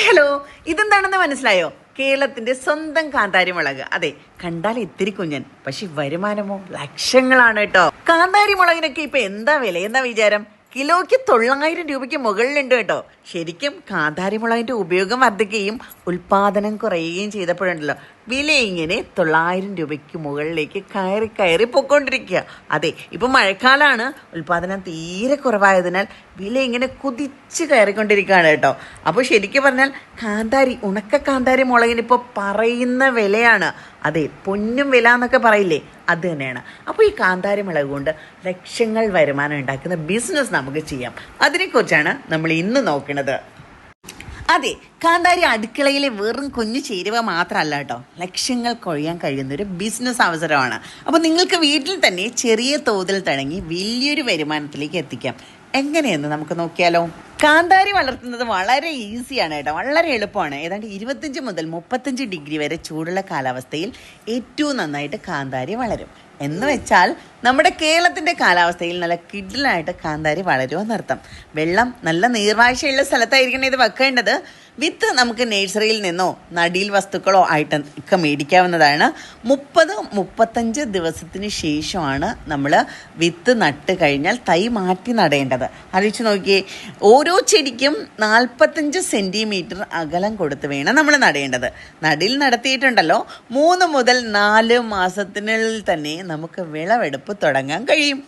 Hello, ഇതെന്താണെന്ന് മനസ്സിലായോ? കേരളത്തിന്റെ സ്വന്തം കാന്താരി മുളക്. അതെ, കണ്ടാൽ ഇത്തിരി കുഞ്ഞൻ, പക്ഷെ വരുമാനമോ ലക്ഷങ്ങളാണ് കേട്ടോ. കാന്താരി മുളകിനൊക്കെ ഇപ്പൊ എന്താ വില, എന്താ വിചാരം? കിലോയ്ക്ക് 900 രൂപയ്ക്ക് മുകളിലുണ്ട് കേട്ടോ. ശരിക്കും കാന്താരി മുളകിന്റെ ഉപയോഗം വർദ്ധിക്കുകയും ഉൽപാദനം കുറയുകയും ചെയ്തപ്പോഴുണ്ടല്ലോ വില ഇങ്ങനെ 900 രൂപയ്ക്ക് മുകളിലേക്ക് കയറി പൊയ്ക്കൊണ്ടിരിക്കുക. അതെ, ഇപ്പം മഴക്കാലമാണ്, ഉൽപാദനം തീരെ കുറവായതിനാൽ വില ഇങ്ങനെ കുതിച്ച് കയറിക്കൊണ്ടിരിക്കുകയാണ് കേട്ടോ. അപ്പോൾ ശരിക്കും പറഞ്ഞാൽ ഉണക്ക കാന്താരി മുളകിനിപ്പോൾ പറയുന്ന വിലയാണ്. അതെ, പൊന്നും വില എന്നൊക്കെ പറയില്ലേ, അത് തന്നെയാണ്. അപ്പോൾ ഈ കാന്താരി മുളക് കൊണ്ട് ലക്ഷങ്ങൾ വരുമാനം ഉണ്ടാക്കുന്ന ബിസിനസ് നമുക്ക് ചെയ്യാം. അതിനെക്കുറിച്ചാണ് നമ്മൾ ഇന്ന് നോക്കുന്നത്. അതെ, കാന്താരി അടുക്കളയിലെ വെറും കുഞ്ഞു ചേരുവ മാത്രമല്ല കേട്ടോ, ലക്ഷങ്ങൾ കൊഴിയാൻ കഴിയുന്ന ഒരു ബിസിനസ് അവസരമാണ്. അപ്പോൾ നിങ്ങൾക്ക് വീട്ടിൽ തന്നെ ചെറിയ തോതിൽ തുടങ്ങി വലിയൊരു വരുമാനത്തിലേക്ക് എത്തിക്കാം. എങ്ങനെയെന്ന് നമുക്ക് നോക്കിയാലോ. കാന്താരി വളർത്തുന്നത് വളരെ ഈസിയാണ് കേട്ടോ, വളരെ എളുപ്പമാണ്. ഏതാണ്ട് 25 മുതൽ 35 ഡിഗ്രി വരെ ചൂടുള്ള കാലാവസ്ഥയിൽ ഏറ്റവും നന്നായിട്ട് കാന്താരി വളരും. എന്ന് വെച്ചാൽ നമ്മുടെ കേരളത്തിൻ്റെ കാലാവസ്ഥയിൽ നല്ല കിഡിലായിട്ട് കാന്താരി വളരുമെന്നർത്ഥം. വെള്ളം നല്ല നീർവാഴ്ചയുള്ള സ്ഥലത്തായിരിക്കണം ഇത് വെക്കേണ്ടത്. വിത്ത് നമുക്ക് നഴ്സറിയിൽ നിന്നോ നടീൽ വസ്തുക്കളോ ആയിട്ട് ഒക്കെ മേടിക്കാവുന്നതാണ്. 30-35 ദിവസത്തിന് ശേഷമാണ് നമ്മൾ വിത്ത് നട്ട് കഴിഞ്ഞാൽ തൈ മാറ്റി നടേണ്ടത്. ആലോചിച്ച് നോക്കിയേ, ഓരോ ചെടിക്കും 45 സെൻറ്റിമീറ്റർ അകലം കൊടുത്ത് വേണം നമ്മൾ നടേണ്ടത്. നടീൽ നടത്തിയിട്ടുണ്ടല്ലോ 3 മുതൽ 4 മാസത്തിനുള്ളിൽ തന്നെ നമുക്ക് വിളവെടുപ്പ് തുടങ്ങാൻ കഴിയും.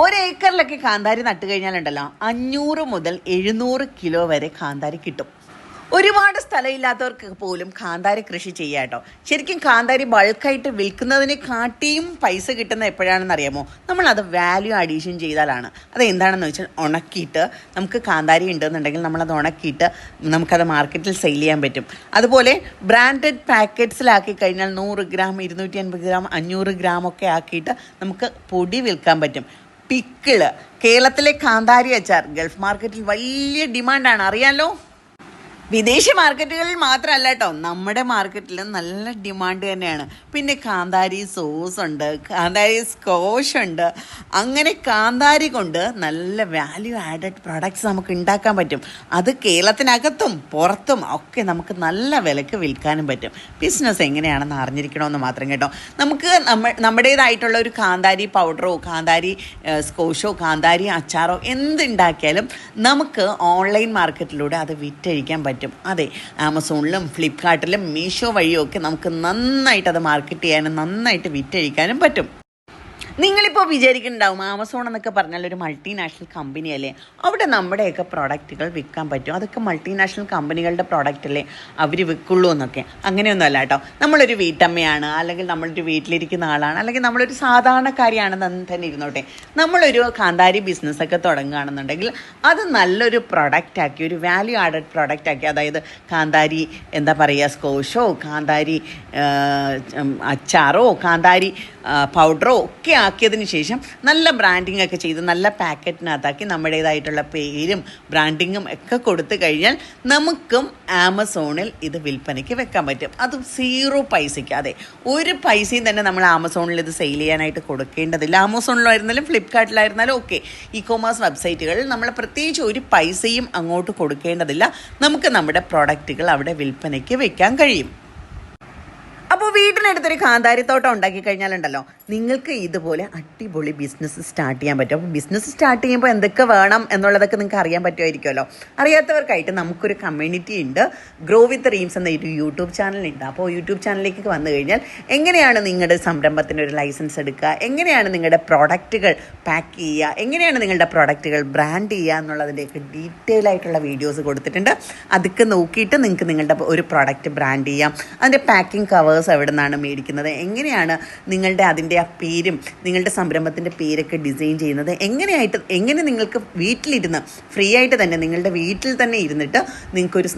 1 ഏക്കറിലൊക്കെ കാന്താരി നട്ട് കഴിഞ്ഞാലുണ്ടല്ലോ 500 മുതൽ 700 കിലോ വരെ കാന്താരി കിട്ടും. ഒരുപാട് സ്ഥലമില്ലാത്തവർക്ക് പോലും കാന്താരി കൃഷി ചെയ്യാം കേട്ടോ. ശരിക്കും കാന്താരി ബൾക്കായിട്ട് വിൽക്കുന്നതിനെ കാട്ടിയും പൈസ കിട്ടുന്ന എപ്പോഴാണെന്ന് അറിയാമോ? നമ്മളത് വാല്യൂ അഡീഷൻ ചെയ്താലാണ്. അത് എന്താണെന്ന് വെച്ചാൽ ഉണക്കിയിട്ട്, നമുക്ക് കാന്താരി ഉണ്ടെന്നുണ്ടെങ്കിൽ നമ്മളത് ഉണക്കിയിട്ട് നമുക്കത് മാർക്കറ്റിൽ സെയിൽ ചെയ്യാൻ പറ്റും. അതുപോലെ ബ്രാൻഡഡ് പാക്കറ്റ്സിലാക്കി കഴിഞ്ഞാൽ 100 ഗ്രാം 250 ഗ്രാം 500 ഗ്രാം ഒക്കെ ആക്കിയിട്ട് നമുക്ക് പൊടി വിൽക്കാൻ പറ്റും. പിക്കിള്, കേരളത്തിലെ കാന്താരി അച്ചാർ ഗൾഫ് മാർക്കറ്റിൽ വലിയ ഡിമാൻഡാണ്, അറിയാമല്ലോ. വിദേശ മാർക്കറ്റുകളിൽ മാത്രമല്ല കേട്ടോ, നമ്മുടെ മാർക്കറ്റിലും നല്ല ഡിമാൻഡ് തന്നെയാണ്. പിന്നെ കാന്താരി സോസ് ഉണ്ട്, കാന്താരി സ്കോഷ് ഉണ്ട്. അങ്ങനെ കാന്താരി കൊണ്ട് നല്ല വാല്യൂ ആഡഡ് പ്രൊഡക്ട്സ് നമുക്ക് ഉണ്ടാക്കാൻ പറ്റും. അത് കേരളത്തിനകത്തും പുറത്തും ഒക്കെ നമുക്ക് നല്ല വിലക്ക് വിൽക്കാനും പറ്റും. ബിസിനസ് എങ്ങനെയാണെന്ന് അറിഞ്ഞിരിക്കണമെന്ന് മാത്രം കേട്ടോ. നമുക്ക് നമ്മുടേതായിട്ടുള്ള ഒരു കാന്താരി പൗഡറോ കാന്താരി സ്കോഷോ കാന്താരി അച്ചാറോ എന്തുണ്ടാക്കിയാലും നമുക്ക് ഓൺലൈൻ മാർക്കറ്റിലൂടെ അത് വിറ്റഴിക്കാൻ പറ്റും. അതെ, ആമസോണിലും ഫ്ലിപ്കാർട്ടിലും മീഷോ വഴിയൊക്കെ നമുക്ക് നന്നായിട്ട് അത് മാർക്കറ്റ് ചെയ്യാനും നന്നായിട്ട് വിറ്റഴിക്കാനും പറ്റും. നിങ്ങളിപ്പോൾ വിചാരിക്കുന്നുണ്ടാവും, ആമസോൺ എന്നൊക്കെ പറഞ്ഞാൽ ഒരു മൾട്ടിനാഷണൽ കമ്പനി അല്ലേ, അവിടെ നമ്മുടെയൊക്കെ പ്രോഡക്റ്റുകൾ വിൽക്കാൻ പറ്റും, അതൊക്കെ മൾട്ടിനാഷണൽ കമ്പനികളുടെ പ്രോഡക്റ്റ് അല്ലേ അവർ വിൽക്കുള്ളൂ എന്നൊക്കെ. അങ്ങനെയൊന്നും അല്ല കേട്ടോ. നമ്മളൊരു വീട്ടമ്മയാണ്, അല്ലെങ്കിൽ നമ്മളൊരു വീട്ടിലിരിക്കുന്ന ആളാണ്, അല്ലെങ്കിൽ നമ്മളൊരു സാധാരണക്കാരിയാണെന്ന് തന്നെ ഇരുന്നോട്ടെ, നമ്മളൊരു കാന്താരി ബിസിനസ്സൊക്കെ തുടങ്ങുകയാണെന്നുണ്ടെങ്കിൽ അത് നല്ലൊരു പ്രൊഡക്റ്റാക്കി, ഒരു വാല്യൂ ആഡഡ് പ്രൊഡക്റ്റാക്കി, അതായത് കാന്താരി എന്താ പറയുക സ്കോഷോ കാന്താരി അച്ചാറോ കാന്താരി പൗഡറോ ഒക്കെ ആക്കിയതിന് ശേഷം നല്ല ബ്രാൻഡിങ് ഒക്കെ ചെയ്ത് നല്ല പാക്കറ്റിനകത്താക്കി നമ്മുടേതായിട്ടുള്ള പേരും ബ്രാൻഡിങ്ങും ഒക്കെ കൊടുത്തു കഴിഞ്ഞാൽ നമുക്കും ആമസോണിൽ ഇത് വിൽപ്പനയ്ക്ക് വെക്കാൻ പറ്റും. അതും 0 പൈസയ്ക്ക്. അതെ, ഒരു പൈസയും തന്നെ നമ്മൾ ആമസോണിൽ ഇത് സെയിൽ ചെയ്യാനായിട്ട് കൊടുക്കേണ്ടതില്ല. ആമസോണിലായിരുന്നാലും ഫ്ലിപ്കാർട്ടിലായിരുന്നാലും ഒക്കെ ഇ കൊമേഴ്സ് വെബ്സൈറ്റുകളിൽ നമ്മൾ പ്രത്യേകിച്ച് ഒരു പൈസയും അങ്ങോട്ട് കൊടുക്കേണ്ടതില്ല. നമുക്ക് നമ്മുടെ പ്രോഡക്റ്റുകൾ അവിടെ വിൽപ്പനയ്ക്ക് വെക്കാൻ കഴിയും. അപ്പോൾ വീട്ടിനടുത്തൊരു കാന്താരിത്തോട്ടം ഉണ്ടാക്കി കഴിഞ്ഞാലുണ്ടല്ലോ നിങ്ങൾക്ക് ഇതുപോലെ അടിപൊളി ബിസിനസ് സ്റ്റാർട്ട് ചെയ്യാൻ പറ്റും. അപ്പോൾ ബിസിനസ് സ്റ്റാർട്ട് ചെയ്യുമ്പോൾ എന്തൊക്കെ വേണം എന്നുള്ളതൊക്കെ നിങ്ങൾക്ക് അറിയാൻ പറ്റുമായിരിക്കുമല്ലോ. അറിയാത്തവർക്കായിട്ട് നമുക്കൊരു കമ്മ്യൂണിറ്റി ഉണ്ട്, ഗ്രോ വിത്ത് റീംസ് എന്ന ഒരു യൂട്യൂബ് ചാനലുണ്ട്. അപ്പോൾ യൂട്യൂബ് ചാനലിലേക്ക് വന്നു കഴിഞ്ഞാൽ എങ്ങനെയാണ് നിങ്ങളുടെ സംരംഭത്തിന് ഒരു ലൈസൻസ് എടുക്കുക, എങ്ങനെയാണ് നിങ്ങളുടെ പ്രോഡക്റ്റുകൾ പാക്ക് ചെയ്യുക, എങ്ങനെയാണ് നിങ്ങളുടെ പ്രോഡക്റ്റുകൾ ബ്രാൻഡ് ചെയ്യുക എന്നുള്ളതിൻ്റെയൊക്കെ ഡീറ്റെയിൽ ആയിട്ടുള്ള വീഡിയോസ് കൊടുത്തിട്ടുണ്ട്. അതൊക്കെ നോക്കിയിട്ട് നിങ്ങൾക്ക് നിങ്ങളുടെ ഒരു പ്രോഡക്റ്റ് ബ്രാൻഡ് ചെയ്യാം. അതിൻ്റെ പാക്കിംഗ് കവേഴ്സ് എവിടെ നിന്നാണ് മേടിക്കുന്നത്, എങ്ങനെയാണ് നിങ്ങളുടെ അതിൻ്റെ ആ പേരും നിങ്ങളുടെ സംരംഭത്തിൻ്റെ പേരൊക്കെ ഡിസൈൻ ചെയ്യുന്നത്, എങ്ങനെ നിങ്ങൾക്ക് വീട്ടിലിരുന്ന് ഫ്രീ ആയിട്ട് തന്നെ നിങ്ങളുടെ വീട്ടിൽ തന്നെ ഇരുന്നിട്ട്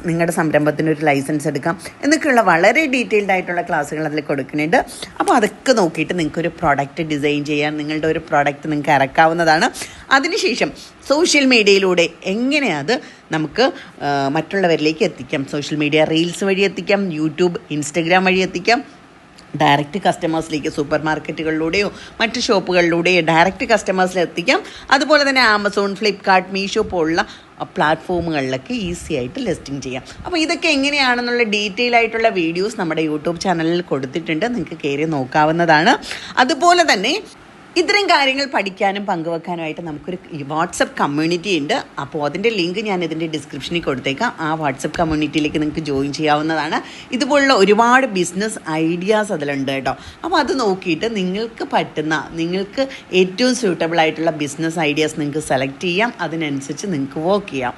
നിങ്ങളുടെ സംരംഭത്തിന് ഒരു ലൈസൻസ് എടുക്കാം എന്നൊക്കെയുള്ള വളരെ ഡീറ്റെയിൽഡ് ആയിട്ടുള്ള ക്ലാസ്സുകൾ അതിൽ കൊടുക്കുന്നുണ്ട്. അപ്പോൾ അതൊക്കെ നോക്കിയിട്ട് നിങ്ങൾക്കൊരു പ്രോഡക്റ്റ് ഡിസൈൻ ചെയ്യാൻ നിങ്ങളുടെ ഒരു പ്രോഡക്റ്റ് നിങ്ങൾക്ക് ഇറക്കാവുന്നതാണ്. അതിനുശേഷം സോഷ്യൽ മീഡിയയിലൂടെ എങ്ങനെ അത് നമുക്ക് മറ്റുള്ളവരിലേക്ക് എത്തിക്കാം. സോഷ്യൽ മീഡിയ റീൽസ് വഴി എത്തിക്കാം, യൂട്യൂബ് ഇൻസ്റ്റഗ്രാം വഴി എത്തിക്കാം, ഡയറക്റ്റ് കസ്റ്റമേഴ്സിലേക്ക് സൂപ്പർ മാർക്കറ്റുകളിലൂടെയോ മറ്റ് ഷോപ്പുകളിലൂടെയോ ഡയറക്റ്റ് കസ്റ്റമേഴ്സിൽ എത്തിക്കാം. അതുപോലെ തന്നെ ആമസോൺ, ഫ്ലിപ്കാർട്ട്, മീഷോ പോലുള്ള പ്ലാറ്റ്ഫോമുകളിലൊക്കെ ഈസി ആയിട്ട് ലിസ്റ്റിംഗ് ചെയ്യാം. അപ്പോൾ ഇതൊക്കെ എങ്ങനെയാണെന്നുള്ള ഡീറ്റെയിൽ ആയിട്ടുള്ള വീഡിയോസ് നമ്മുടെ യൂട്യൂബ് ചാനലിൽ കൊടുത്തിട്ടുണ്ട്, നിങ്ങൾക്ക് കയറി നോക്കാവുന്നതാണ്. അതുപോലെ തന്നെ ഇത്തരം കാര്യങ്ങൾ പഠിക്കാനും പങ്കുവെക്കാനുമായിട്ട് നമുക്കൊരു വാട്സപ്പ് കമ്മ്യൂണിറ്റി ഉണ്ട്. അപ്പോൾ അതിൻ്റെ ലിങ്ക് ഞാൻ ഇതിൻ്റെ ഡിസ്ക്രിപ്ഷനിൽ കൊടുത്തേക്കാം. ആ വാട്സപ്പ് കമ്മ്യൂണിറ്റിയിലേക്ക് നിങ്ങൾക്ക് ജോയിൻ ചെയ്യാവുന്നതാണ്. ഇതുപോലുള്ള ഒരുപാട് ബിസിനസ് ഐഡിയാസ് അതിലുണ്ട് കേട്ടോ. അപ്പോൾ അത് നോക്കിയിട്ട് നിങ്ങൾക്ക് പറ്റുന്ന, നിങ്ങൾക്ക് ഏറ്റവും സ്യൂട്ടബിൾ ആയിട്ടുള്ള ബിസിനസ് ഐഡിയാസ് നിങ്ങൾക്ക് സെലക്ട് ചെയ്യാം. അതിനനുസരിച്ച് നിങ്ങൾക്ക് വർക്ക് ചെയ്യാം.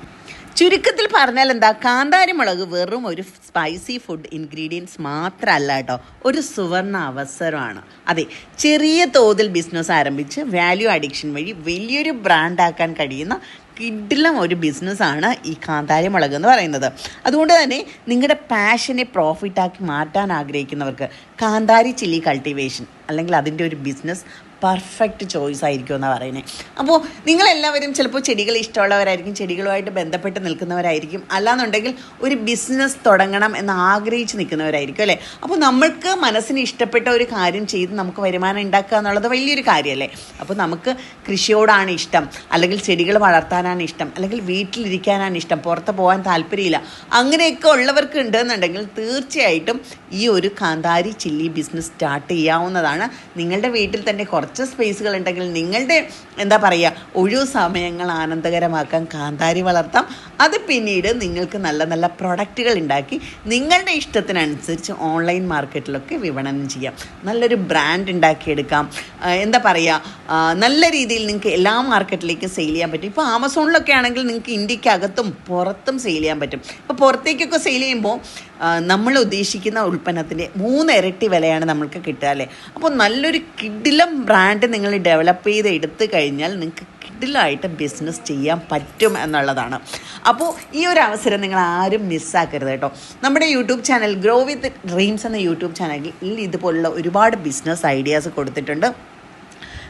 ചുരുക്കത്തിൽ പറഞ്ഞാൽ എന്താ, കാന്താരി മുളക് വെറും ഒരു സ്പൈസി ഫുഡ് ഇൻഗ്രീഡിയൻസ് മാത്രമല്ല കേട്ടോ, ഒരു സുവർണ അവസരമാണ്. അതെ, ചെറിയ തോതിൽ ബിസിനസ് ആരംഭിച്ച് വാല്യൂ അഡിക്ഷൻ വഴി വലിയൊരു ബ്രാൻഡാക്കാൻ കഴിയുന്ന കിഡിലും ഒരു ബിസിനസ്സാണ് ഈ കാന്താരി മുളക് എന്ന് പറയുന്നത്. അതുകൊണ്ട് തന്നെ നിങ്ങളുടെ പാഷനെ പ്രോഫിറ്റാക്കി മാറ്റാൻ ആഗ്രഹിക്കുന്നവർക്ക് കാന്താരി ചില്ലി കൾട്ടിവേഷൻ അല്ലെങ്കിൽ അതിൻ്റെ ഒരു ബിസിനസ് പെർഫെക്റ്റ് ചോയ്സ് ആയിരിക്കും എന്നാണ് പറയുന്നത്. അപ്പോൾ നിങ്ങളെല്ലാവരും ചിലപ്പോൾ ചെടികൾ ഇഷ്ടമുള്ളവരായിരിക്കും, ചെടികളുമായിട്ട് ബന്ധപ്പെട്ട് നിൽക്കുന്നവരായിരിക്കും, അല്ലാന്നുണ്ടെങ്കിൽ ഒരു ബിസിനസ് തുടങ്ങണം എന്ന് ആഗ്രഹിച്ച് നിൽക്കുന്നവരായിരിക്കും അല്ലേ. അപ്പോൾ നമ്മൾക്ക് മനസ്സിന് ഇഷ്ടപ്പെട്ട ഒരു കാര്യം ചെയ്ത് നമുക്ക് വരുമാനം ഉണ്ടാക്കുക എന്നുള്ളത് വലിയൊരു കാര്യമല്ലേ. അപ്പോൾ നമുക്ക് കൃഷിയോടാണ് ഇഷ്ടം, അല്ലെങ്കിൽ ചെടികൾ വളർത്താനാണ് ഇഷ്ടം, അല്ലെങ്കിൽ വീട്ടിലിരിക്കാനാണ് ഇഷ്ടം, പുറത്ത് പോകാൻ താല്പര്യമില്ല, അങ്ങനെയൊക്കെ ഉള്ളവർക്ക് ഉണ്ടെന്നുണ്ടെങ്കിൽ തീർച്ചയായിട്ടും ഈ ഒരു കാന്താരി ചില്ലി ബിസിനസ് സ്റ്റാർട്ട് ചെയ്യാവുന്നതാണ്. നിങ്ങളുടെ വീട്ടിൽ തന്നെ കുറച്ച് സ്പേസുകൾ ഉണ്ടെങ്കിൽ നിങ്ങളുടെ എന്താ പറയുക ഒഴിവു സമയങ്ങൾ ആനന്ദകരമാക്കാൻ കാന്താരി വളർത്താം. അത് പിന്നീട് നിങ്ങൾക്ക് നല്ല നല്ല പ്രൊഡക്റ്റുകൾ ഉണ്ടാക്കി നിങ്ങളുടെ ഇഷ്ടത്തിനനുസരിച്ച് ഓൺലൈൻ മാർക്കറ്റിലൊക്കെ വിപണനം ചെയ്യാം. നല്ലൊരു ബ്രാൻഡ് ഉണ്ടാക്കിയെടുക്കാം. എന്താ പറയുക, നല്ല രീതിയിൽ നിങ്ങൾക്ക് എല്ലാ മാർക്കറ്റിലേക്കും സെയിൽ ചെയ്യാൻ പറ്റും. ഇപ്പോൾ ആമസോണിലൊക്കെ ആണെങ്കിൽ നിങ്ങൾക്ക് ഇന്ത്യക്കകത്തും പുറത്തും സെയിൽ ചെയ്യാൻ പറ്റും. ഇപ്പോൾ പുറത്തേക്കൊക്കെ സെയിൽ ചെയ്യുമ്പോൾ നമ്മൾ ഉദ്ദേശിക്കുന്ന ഉൽപ്പന്നത്തിൻ്റെ 3 ഇരട്ടി വിലയാണ് നമ്മൾക്ക് കിട്ടുക അല്ലേ. അപ്പോൾ നല്ലൊരു കിഡിലം ബ്രാൻഡ് നിങ്ങൾ ഡെവലപ്പ് ചെയ്ത് എടുത്തു കഴിഞ്ഞാൽ നിങ്ങൾക്ക് കിഡിലായിട്ട് ബിസിനസ് ചെയ്യാൻ പറ്റും എന്നുള്ളതാണ്. അപ്പോൾ ഈ ഒരു അവസരം നിങ്ങൾ ആരും മിസ്സാക്കരുത് കേട്ടോ. നമ്മുടെ YouTube channel grow with dreams എന്ന യൂട്യൂബ് ചാനലിൽ ഇതുപോലുള്ള ഒരുപാട് ബിസിനസ് ഐഡിയാസ് കൊടുത്തിട്ടുണ്ട്,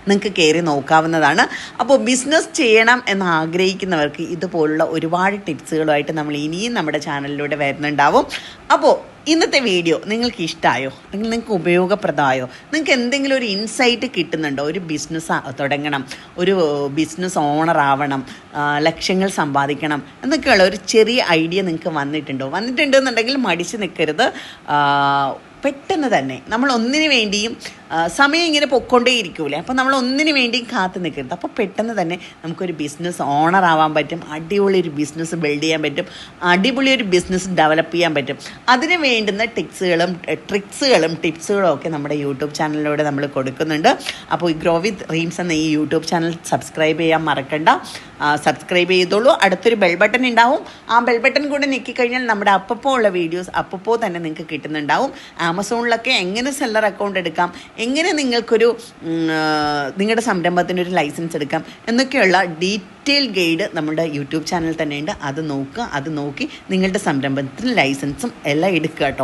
നിങ്ങൾക്ക് കയറി നോക്കാവുന്നതാണ്. അപ്പോൾ ബിസിനസ് ചെയ്യണം എന്ന് ആഗ്രഹിക്കുന്നവർക്ക് ഇതുപോലുള്ള ഒരുപാട് ടിപ്സുകളുമായിട്ട് നമ്മൾ ഇനിയും നമ്മുടെ ചാനലിലൂടെ വരുന്നുണ്ടാവും. അപ്പോൾ ഇന്നത്തെ വീഡിയോ നിങ്ങൾക്ക് ഇഷ്ടമായോ, അല്ലെങ്കിൽ നിങ്ങൾക്ക് ഉപയോഗപ്രദമായോ, നിങ്ങൾക്ക് എന്തെങ്കിലും ഒരു ഇൻസൈറ്റ് കിട്ടുന്നുണ്ടോ, ഒരു ബിസിനസ് തുടങ്ങണം, ഒരു ബിസിനസ് ഓണർ ആവണം, ലക്ഷ്യങ്ങൾ സമ്പാദിക്കണം എന്നൊക്കെയുള്ള ഒരു ചെറിയ ഐഡിയ നിങ്ങൾക്ക് വന്നിട്ടുണ്ടെന്നുണ്ടെങ്കിൽ മടിച്ച് നിൽക്കരുത്. പെട്ടെന്ന് തന്നെ നമ്മൾ ഒന്നിനു വേണ്ടിയും സമയം ഇങ്ങനെ പൊയ്ക്കൊണ്ടേ ഇരിക്കൂലേ, അപ്പോൾ നമ്മൾ ഒന്നിനു വേണ്ടിയും കാത്തു നിൽക്കരുത്. അപ്പോൾ പെട്ടെന്ന് തന്നെ നമുക്കൊരു ബിസിനസ് ഓണർ ആവാൻ പറ്റും, അടിപൊളി ഒരു ബിസിനസ് ബിൽഡ് ചെയ്യാൻ പറ്റും, അടിപൊളി ഒരു ബിസിനസ് ഡെവലപ്പ് ചെയ്യാൻ പറ്റും. അതിന് വേണ്ടുന്ന ട്രിക്സുകളും ടിപ്സുകളും ഒക്കെ നമ്മുടെ യൂട്യൂബ് ചാനലിലൂടെ നമ്മൾ കൊടുക്കുന്നുണ്ട്. അപ്പോൾ ഈ ഗ്രോ വിത്ത് ഡ്രീംസ് എന്ന ഈ യൂട്യൂബ് ചാനൽ സബ്സ്ക്രൈബ് ചെയ്യാൻ മറക്കണ്ട. സബ്സ്ക്രൈബ് ചെയ്തോളൂ. അടുത്തൊരു ബെൽ ബട്ടൺ ഉണ്ടാവും. ആ ബെൽ ബട്ടൺ കൂടെ ഞെക്കിക്കഴിഞ്ഞാൽ നമ്മുടെ അപ്പോൾ ഉള്ള വീഡിയോസ് അപ്പോൾ തന്നെ നിങ്ങൾക്ക് കിട്ടുന്നുണ്ടാവും. ആമസോണിലൊക്കെ എങ്ങനെ സെല്ലർ അക്കൗണ്ട് എടുക്കാം, എങ്ങനെ നിങ്ങൾക്കൊരു നിങ്ങളുടെ സംരംഭത്തിനൊരു ലൈസൻസ് എടുക്കാം എന്നൊക്കെയുള്ള ഡീറ്റെയിൽ ഗൈഡ് നമ്മുടെ യൂട്യൂബ് ചാനലിൽ തന്നെയുണ്ട്. അത് നോക്കുക, അത് നോക്കി നിങ്ങളുടെ സംരംഭത്തിന് ലൈസൻസും എല്ലാം എടുക്കുക കേട്ടോ.